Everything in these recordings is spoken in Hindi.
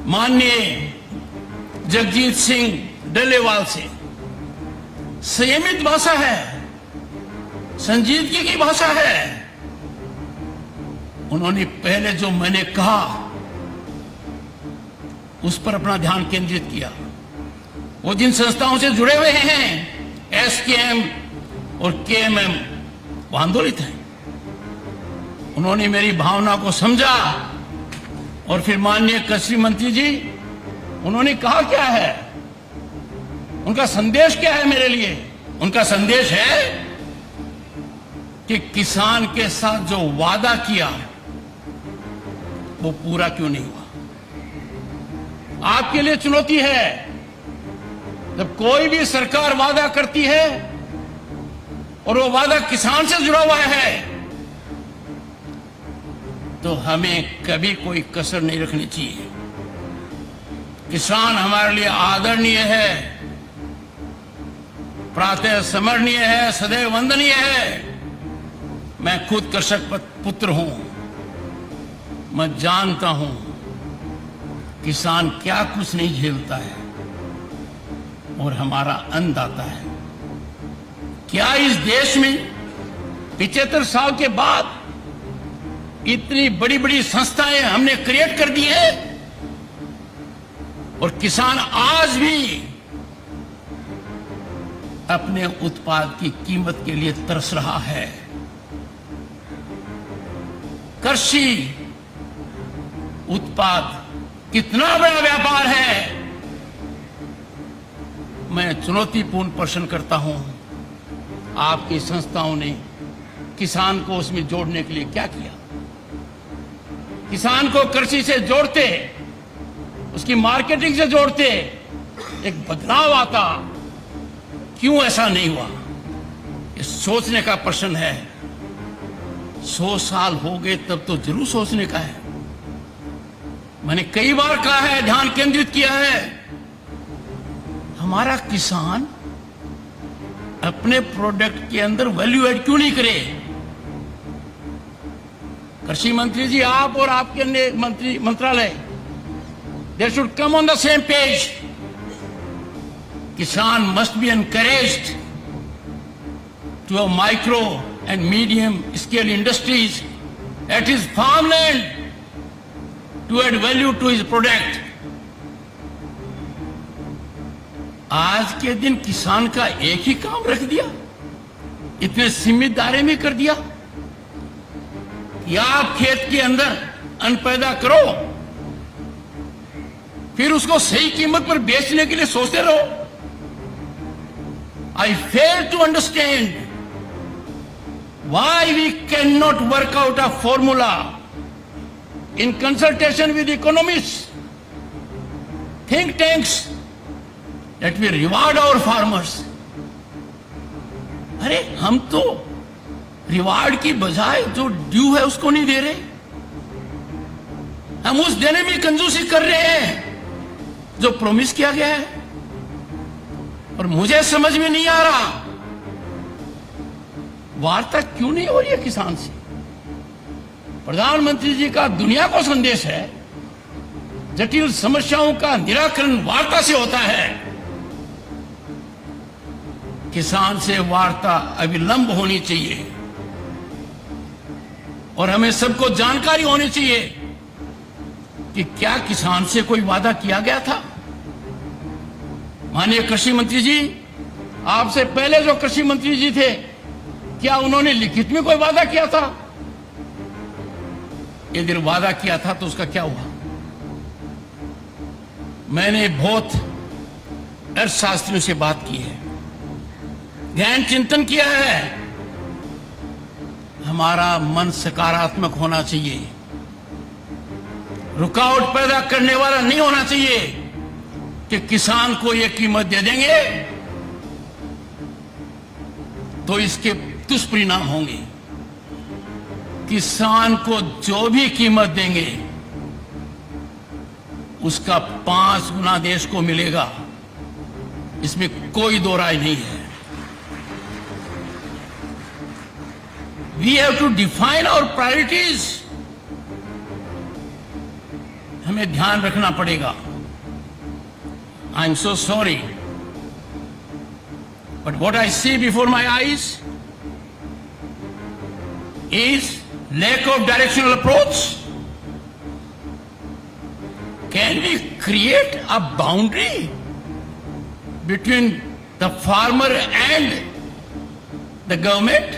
माननीय जगजीत सिंह डल्लेवाल से संयमित भाषा है, संजीदगी की भाषा है। उन्होंने पहले जो मैंने कहा उस पर अपना ध्यान केंद्रित किया। वो जिन संस्थाओं से जुड़े हुए हैं, एसकेएम और केएमएम, वो आंदोलित हैं। उन्होंने मेरी भावना को समझा और फिर माननीय कृषि मंत्री जी, उन्होंने कहा क्या है, उनका संदेश क्या है मेरे लिए? उनका संदेश है कि किसान के साथ जो वादा किया वो पूरा क्यों नहीं हुआ। आपके लिए चुनौती है, जब कोई भी सरकार वादा करती है और वो वादा किसान से जुड़ा हुआ है, तो हमें कभी कोई कसर नहीं रखनी चाहिए। किसान हमारे लिए आदरणीय है, प्रातः स्मरणीय है, सदैव वंदनीय है। मैं खुद कृषक पुत्र हूं, मैं जानता हूं किसान क्या कुछ नहीं झेलता है और हमारा अन्नदाता है। क्या इस देश में 75 साल के बाद इतनी बड़ी बड़ी संस्थाएं हमने क्रिएट कर दी है और किसान आज भी अपने उत्पाद की कीमत के लिए तरस रहा है। कृषि उत्पाद कितना बड़ा व्यापार है। मैं चुनौतीपूर्ण प्रश्न करता हूं, आपकी संस्थाओं ने किसान को उसमें जोड़ने के लिए क्या किया? किसान को कृषि से जोड़ते, उसकी मार्केटिंग से जोड़ते, एक बदलाव आता। क्यों ऐसा नहीं हुआ? ये सोचने का प्रश्न है। 100 साल हो गए तब तो जरूर सोचने का है। मैंने कई बार कहा है, ध्यान केंद्रित किया है, हमारा किसान अपने प्रोडक्ट के अंदर वैल्यू ऐड क्यों नहीं करे? कृषि मंत्री जी, आप और आपके अन्य मंत्रालय, they should come on the same page. किसान must be encouraged to have micro and medium scale industries at his farmland to add value to his product। आज के दिन किसान का एक ही काम रख दिया, इतने सीमित दायरे में कर दिया कि आप खेत के अंदर अन्न पैदा करो, फिर उसको सही कीमत पर बेचने के लिए सोचते रहो। I fail to understand why we cannot work out a formula in consultation with economists, think tanks, that we reward our farmers। अरे हम तो रिवार्ड की बजाय जो ड्यू है उसको नहीं दे रहे, हम उस देने में कंजूसी कर रहे हैं जो प्रॉमिस किया गया है। और मुझे समझ में नहीं आ रहा वार्ता क्यों नहीं हो रही है किसान से। प्रधानमंत्री जी का दुनिया को संदेश है, जटिल समस्याओं का निराकरण वार्ता से होता है। किसान से वार्ता अविलंब होनी चाहिए और हमें सबको जानकारी होनी चाहिए कि क्या किसान से कोई वादा किया गया था। माननीय कृषि मंत्री जी, आपसे पहले जो कृषि मंत्री जी थे, क्या उन्होंने लिखित में कोई वादा किया था? यदि वादा किया था तो उसका क्या हुआ? मैंने बहुत अर्थशास्त्रियों से बात की है, गहन चिंतन किया है। हमारा मन सकारात्मक होना चाहिए, रुकावट पैदा करने वाला नहीं होना चाहिए कि किसान को यह कीमत दे देंगे तो इसके दुष्परिणाम होंगे। किसान को जो भी कीमत देंगे उसका 5 गुना देश को मिलेगा, इसमें कोई दो राय नहीं है। We have to define our priorities हमें ध्यान रखना पड़ेगा। I am so sorry, but what I see before my eyes is lack of directional approach. Can we create a boundary between the farmer and the government?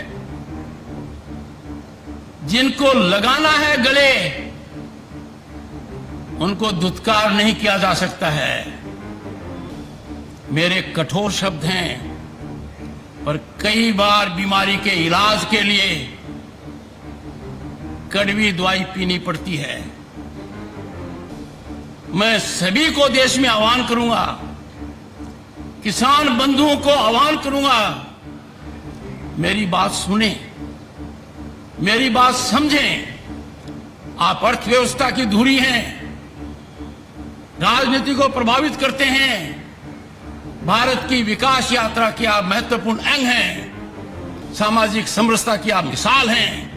जिनको लगाना है गले, उनको दुत्कार नहीं किया जा सकता है। मेरे कठोर शब्द हैं, पर कई बार बीमारी के इलाज के लिए कड़वी दवाई पीनी पड़ती है। मैं सभी को देश में आह्वान करूंगा, किसान बंधुओं को आह्वान करूंगा, मेरी बात सुने, मेरी बात समझें। आप अर्थव्यवस्था की धुरी हैं, राजनीति को प्रभावित करते हैं, भारत की विकास यात्रा की आप महत्वपूर्ण अंग हैं, सामाजिक समरसता की आप मिसाल हैं।